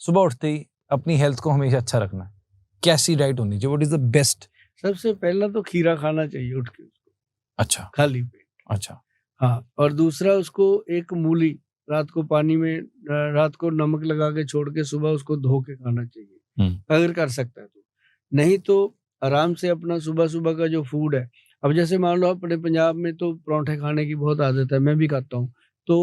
सुबह उठते ही अपनी हेल्थ को हमेशा अच्छा रखना है, कैसी डाइट होनी चाहिए? What is the best? सबसे पहला तो खीरा खाना चाहिए उठ के उसको, अच्छा। खाली पेट। अच्छा। हाँ, और दूसरा उसको एक मूली रात को पानी में रात को नमक लगा के छोड़ के सुबह उसको धो के खाना चाहिए, अगर कर सकता है तो। नहीं तो आराम से अपना सुबह सुबह का जो फूड है, अब जैसे मान लो अपने पंजाब में तो परोंठे खाने की बहुत आदत है, मैं भी खाता हूँ। तो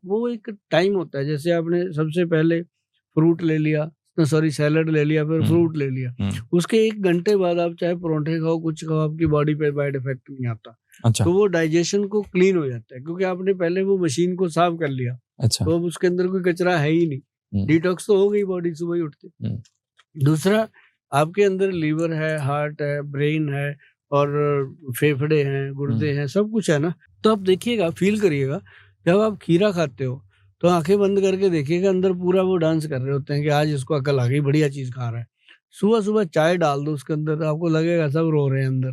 वो एक टाइम होता है, जैसे आपने सबसे पहले फ्रूट ले लिया, सॉरी सैलड ले लिया, फिर फ्रूट ले लिया, उसके 1 घंटे बाद आप चाहे परोंठे खाओ, कुछ खाओ, आपकी बॉडी पे बैड इफेक्ट नहीं आता। अच्छा। तो वो डाइजेशन को क्लीन हो जाता है, क्योंकि आपने पहले वो मशीन को साफ कर लिया। अच्छा। तो अब उसके अंदर कोई कचरा है ही नहीं, डिटॉक्स तो हो गई बॉडी सुबह ही उठते। दूसरा, आपके अंदर लीवर है, हार्ट है, ब्रेन है और फेफड़े हैं, गुर्दे हैं, सब कुछ है ना। तो आप देखिएगा, फील करिएगा, जब आप खीरा खाते हो तो आंखें बंद करके देखिएगा, अंदर पूरा वो डांस कर रहे होते हैं कि आज इसको अकल आ गई, बढ़िया चीज खा रहा है। सुबह सुबह चाय डाल दो उसके अंदर, तो आपको लगेगा सब रो रहे हैं अंदर।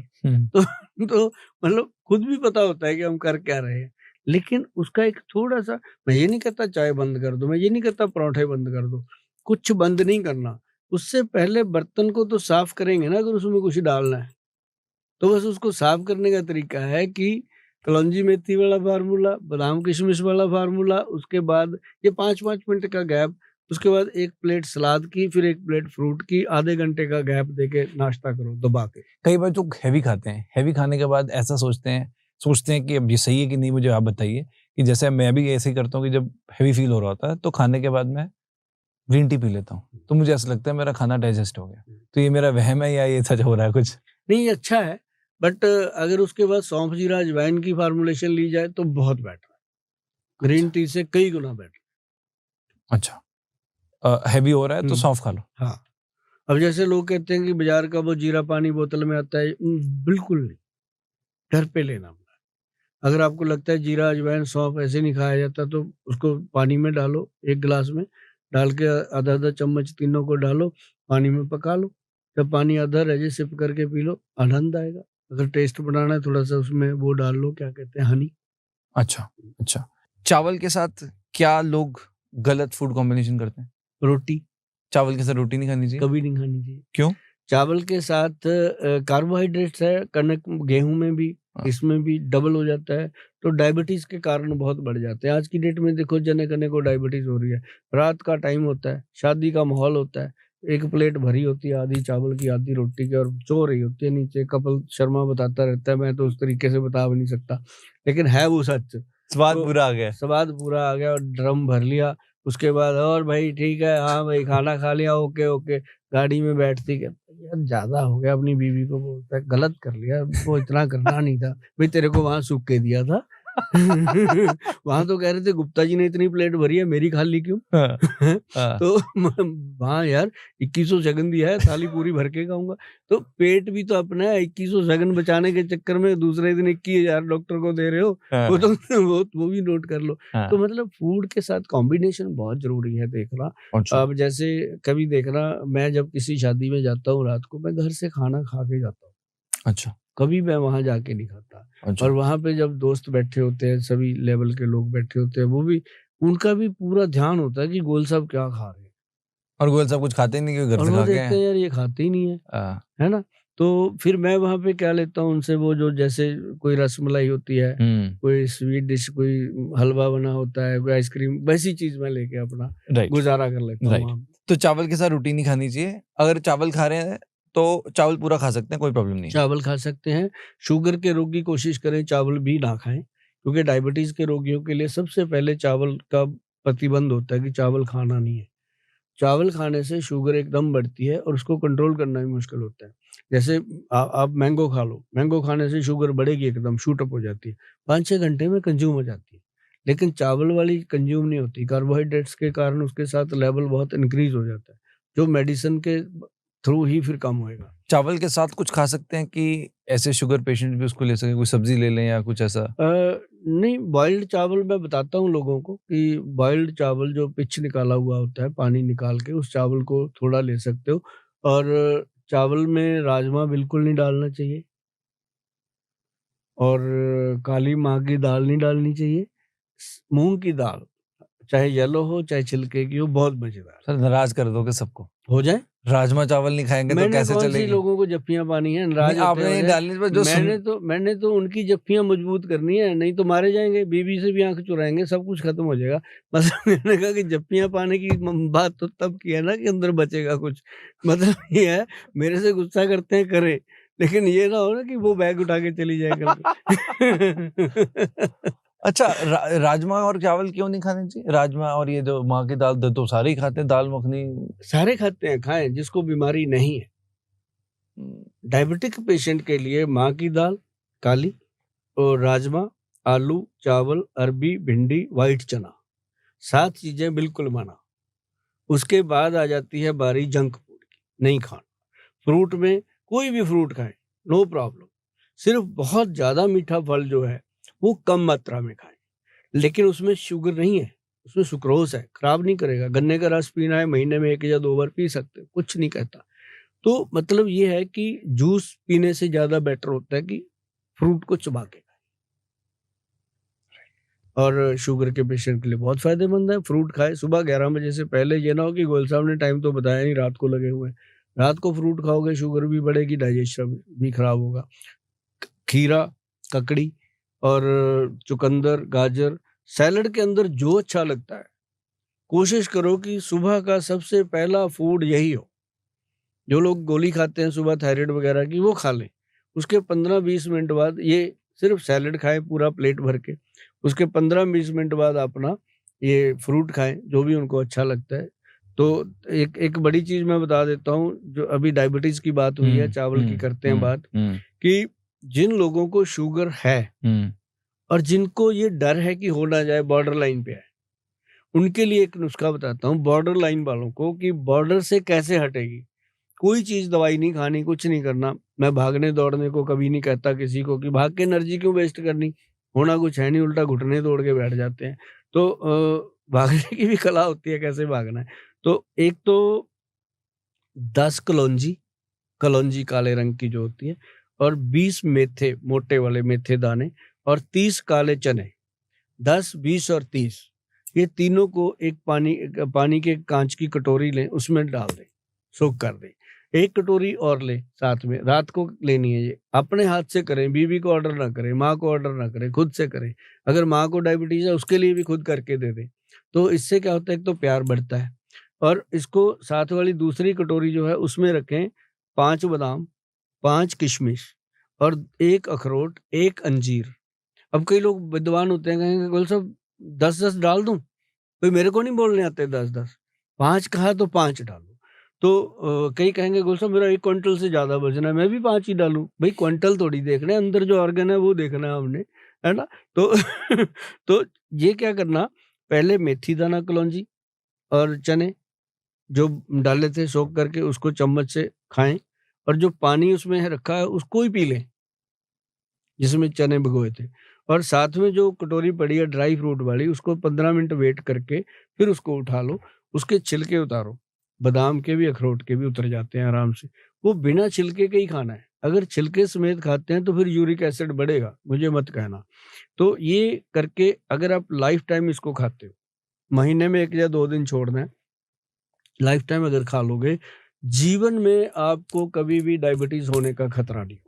तो मतलब खुद भी पता होता है कि हम कर क्या रहे हैं, लेकिन उसका एक थोड़ा सा, मैं ये नहीं कहता चाय बंद कर दो, मैं ये नहीं कहता परोठे बंद कर दो, कुछ बंद नहीं करना। उससे पहले बर्तन को तो साफ करेंगे ना, अगर उसमें कुछ डालना है तो बस उसको साफ करने का तरीका है कि कलौंजी मेथी वाला फार्मूला, बादाम किशमिश वाला फार्मूला, उसके बाद ये 5-5 मिनट का गैप, उसके बाद 1 प्लेट सलाद की, फिर 1 प्लेट फ्रूट की, आधे घंटे का गैप देके नाश्ता करो दबा के। कई बार जो हैवी खाते हैं, हैवी खाने के बाद ऐसा सोचते हैं कि अब ये सही है कि नहीं, मुझे आप बताइए। कि जैसे मैं भी ऐसे ही करता हूँ कि जब हैवी फील हो रहा होता है तो खाने के बाद मैं ग्रीन टी पी लेता हूँ, तो मुझे ऐसा लगता है मेरा खाना डाइजेस्ट हो गया। तो ये मेरा वहम है या ये सच हो रहा है कुछ? नहीं, ये अच्छा है, बट अगर उसके बाद सौंफ जीरा अजवाइन की फार्मूलेशन ली जाए तो बहुत बेटर है, ग्रीन टी से कई गुना बेटर। अच्छा। हैवी हो रहा है तो सौंफ खा लो। हाँ, अब जैसे लोग कहते हैं कि बाजार का वो जीरा पानी बोतल में आता है, बिल्कुल नहीं, घर पे लेना। अगर आपको लगता है जीरा अजवाइन सौंफ ऐसे नहीं खाया जाता, तो उसको पानी में डालो, 1 गिलास में डाल के आधा-आधा चम्मच तीनों को डालो, पानी में पका लो। जब पानी आधा रह जाए सिप करके पी लो, आनंद आएगा। अगर टेस्ट बढ़ाना है थोड़ा-सा उसमें वो डाल लो, क्या कहते हैं, हनी। अच्छा। अच्छा। चावल के साथ क्या लोग गलत फूड कॉम्बिनेशन करते हैं? रोटी चावल के साथ रोटी नहीं खानी चाहिए? कभी नहीं खानी चाहिए। क्यों? चावल के साथ कार्बोहाइड्रेट्स है, कनक गेहूँ में भी, इसमें भी डबल हो जाता है, तो डायबिटीज़ के कारण बहुत बढ़ जाते हैं। आज की डेट में देखो जने-खने को डायबिटीज़ हो रही है। रात का टाइम होता है, शादी का माहौल होता है, 1 प्लेट भरी होती है, आधी चावल की, आधी रोटी की, और चो रही होती है नीचे। कपिल शर्मा बताता रहता है, मैं तो उस तरीके से बता भी नहीं सकता, लेकिन है वो सच। स्वाद तो पूरा आ गया। स्वाद पूरा आ गया और ड्रम भर लिया। उसके बाद और भाई ठीक है, हाँ भाई खाना खा लिया, ओके, ओके। गाड़ी में बैठती कहती यार ज़्यादा हो गया, अपनी बीवी को बोलता है गलत कर लिया, वो इतना करना नहीं था। भई तेरे को वहाँ सूख के दिया था। वहाँ तो कह रहे थे गुप्ता जी ने इतनी प्लेट भरी है, मेरी खाली क्यों? हाँ, हाँ। तो वहाँ यार 2100 शगन दिया है, थाली पूरी भर के खाऊँगा। तो पेट भी तो अपना है, 2100 शगन बचाने के चक्कर में दूसरे दिन 21,000 डॉक्टर को दे रहे हो। हाँ, वो तो वो भी नोट कर लो। हाँ। तो मतलब फूड के साथ कॉम्बिनेशन बहुत ज़रूरी है देखना। अच्छा। अब जैसे कभी देखना, मैं जब किसी शादी में जाता हूँ रात को, मैं घर से खाना खा के जाता हूँ। अच्छा। कभी मैं वहाँ जाके नहीं खाता। अच्छा। और वहाँ पे जब दोस्त बैठे होते हैं, सभी लेवल के लोग बैठे होते हैं, वो भी, उनका भी पूरा ध्यान होता है कि गोयल साहब क्या खा रहे हैं। और गोयल साहब कुछ खाते ही नहीं क्योंकि घर और से वो खा के आए देखते हैं। हैं यार ये खाते ही नहीं है, हाँ। है ना? तो फिर मैं वहाँ पे क्या लेता हूँ उनसे, वो जो जैसे कोई रसमलाई होती है, कोई स्वीट डिश, कोई हलवा बना होता है, कोई आइसक्रीम, वैसी चीज़ मैं लेके अपना राइट, गुज़ारा कर लेता हूँ राइट। वहाँ पे। तो चावल के साथ रोटी नहीं खानी चाहिए। अगर चावल खा रहे हैं तो चावल पूरा खा सकते हैं, कोई प्रॉब्लम नहीं है। चावल खा सकते हैं। शुगर के रोगी कोशिश करें चावल भी ना खाएँ, क्योंकि डायबिटीज़ के रोगियों के लिए सबसे पहले चावल का प्रतिबंध होता है कि चावल खाना नहीं है। चावल खाने से शुगर एकदम बढ़ती है और उसको कंट्रोल करना भी मुश्किल होता है। जैसे आप मैंगो खा लो, मैंगो खाने से शुगर बढ़ेगी, एकदम शूट अप हो जाती है। 5-6 घंटे में कंज़्यूम हो जाती है। लेकिन चावल वाली कंज़्यूम नहीं होती, कार्बोहाइड्रेट्स के कारण उसके साथ लेवल बहुत इंक्रीज़ हो जाता है, जो मेडिसिन के थ्रू ही फिर कम होएगा। चावल के साथ कुछ खा सकते हैं कि ऐसे शुगर पेशेंट भी उसको ले सकें, कोई सब्ज़ी ले लें या कुछ ऐसा? नहीं, बॉइल्ड चावल मैं बताता हूँ लोगों को कि बॉइल्ड चावल जो पिच निकाला हुआ होता है, पानी निकाल के उस चावल को थोड़ा ले सकते हो। और चावल में राजमा बिल्कुल नहीं डालना चाहिए, और काली माँ की दाल नहीं डालनी चाहिए। मूँग की दाल, चाहे येलो हो चाहे छिलके की हो, बहुत मजेदार। सर नाराज कर दोगे सबको, हो जाए। राजमा चावल नहीं खाएंगे तो मैंने कैसे कौन सी चलेगी? लोगों को जप्फियां पानी है, नहीं, नाराज होते आपने हो नहीं जाए। डालनी पर जो मैंने तो उनकी जप्फियां मजबूत करनी है, नहीं तो मारे जाएंगे, बीबी से भी आंख चुराएंगे, सब कुछ खत्म हो जाएगा। बस मैंने कहा कि जप्फियां पाने की बात तो तब की है ना कि अंदर बचेगा कुछ। मतलब ये है, मेरे से गुस्सा करते हैं करें, लेकिन ये ना हो ना कि वो बैग उठा के चली जाए कल को। अच्छा राजमा और चावल क्यों नहीं खाने चाहिए? राजमा और ये जो माँ की दाल तो सारे ही खाते हैं, दाल मखनी। सारे खाते हैं, खाएं जिसको बीमारी नहीं है। डायबिटिक पेशेंट के लिए माँ की दाल काली और राजमा, आलू, चावल, अरबी, भिंडी, व्हाइट चना, 7 चीजें बिल्कुल मना। उसके बाद आ जाती है बारी जंक फूड की, नहीं खाना। फ्रूट में कोई भी फ्रूट खाएं, नो प्रॉब्लम। सिर्फ बहुत ज्यादा मीठा फल जो है वो कम मात्रा में खाएं, लेकिन उसमें शुगर नहीं है, उसमें सुक्रोज है, खराब नहीं करेगा। गन्ने का रस पीना है, महीने में 1 या 2 बार पी सकते हो, कुछ नहीं कहता। तो मतलब ये है कि जूस पीने से ज्यादा बेटर होता है कि फ्रूट को चबा के। और शुगर के पेशेंट के लिए बहुत फायदेमंद है, फ्रूट खाए सुबह 11 बजे से पहले। ये ना हो कि गोयल साहब ने टाइम तो बताया नहीं, रात को लगे हुए हैं। रात को फ्रूट खाओगे, शुगर भी बढ़ेगी, डाइजेशन भी खराब होगा। खीरा, ककड़ी और चुकंदर, गाजर, सैलड के अंदर जो अच्छा लगता है, कोशिश करो कि सुबह का सबसे पहला फूड यही हो। जो लोग गोली खाते हैं सुबह थायराइड वगैरह की, वो खा लें। उसके 15-20 मिनट बाद ये सिर्फ सैलड खाएं पूरा प्लेट भर के। उसके 15-20 मिनट बाद अपना ये फ्रूट खाएं, जो भी उनको अच्छा लगता है। तो एक बड़ी चीज मैं बता देता हूँ, जो अभी डायबिटीज की बात हुई है, चावल की करते हैं बात, कि जिन लोगों को शुगर है और जिनको ये डर है कि हो ना जाए, बॉर्डर लाइन पे है, उनके लिए एक नुस्खा बताता हूँ बॉर्डर लाइन वालों को, कि बॉर्डर से कैसे हटेगी। कोई चीज दवाई नहीं खानी, कुछ नहीं करना। मैं भागने दौड़ने को कभी नहीं कहता किसी को कि भाग के एनर्जी क्यों वेस्ट करनी, होना कुछ है नहीं, उल्टा घुटने तोड़ के बैठ जाते हैं। तो भागने की भी कला होती है, कैसे भागना है। तो एक तो 10 कलौंजी, कलौंजी काले रंग की जो होती है, और 20 मेथे, मोटे वाले मेथे दाने, और 30 काले चने। 10, 20 और 30, ये तीनों को एक पानी के कांच की कटोरी लें, उसमें डाल दें, सोख कर दें। 1 कटोरी और लें साथ में, रात को लेनी है। ये अपने हाथ से करें, बीवी को ऑर्डर ना करें, माँ को ऑर्डर ना करें, खुद से करें। अगर माँ को डायबिटीज है उसके लिए भी खुद करके दे दें। तो इससे क्या होता है, एक तो प्यार बढ़ता है, और इसको साथ वाली दूसरी कटोरी जो है उसमें रखें 5 बादाम, 5 किशमिश और 1 अखरोट, 1 अंजीर। अब कई लोग विद्वान होते हैं, कहेंगे गोल साहब 10-10 डाल दूं, भाई मेरे को नहीं बोलने आते 10-10, 5 कहा तो 5 डालूं। तो कई कहेंगे गोल साहब मेरा 1 क्विंटल से ज्यादा वजन है, मैं भी 5 ही डालूं। भाई क्विंटल थोड़ी देख रहे हैं, अंदर जो ऑर्गन है वो देखना है हमने, है ना। तो तो ये क्या करना, पहले मेथी दाना, कलौंजी और चने जो डाले थे सोख करके, उसको चम्मच से खाएं, और जो पानी उसमें है रखा है उसको ही पी लें जिसमें चने भिगोए थे। और साथ में जो कटोरी पड़ी है ड्राई फ्रूट वाली, उसको 15 मिनट वेट करके फिर उसको उठा लो, उसके छिलके उतारो। बादाम के भी, अखरोट के भी उतर जाते हैं आराम से। वो बिना छिलके के ही खाना है। अगर छिलके समेत खाते हैं तो फिर यूरिक एसिड बढ़ेगा, मुझे मत कहना। तो ये करके अगर आप लाइफ टाइम इसको खाते हो, महीने में 1 या 2 दिन छोड़ना है, लाइफ टाइम अगर खा लोगे, जीवन में आपको कभी भी डायबिटीज होने का खतरा नहीं।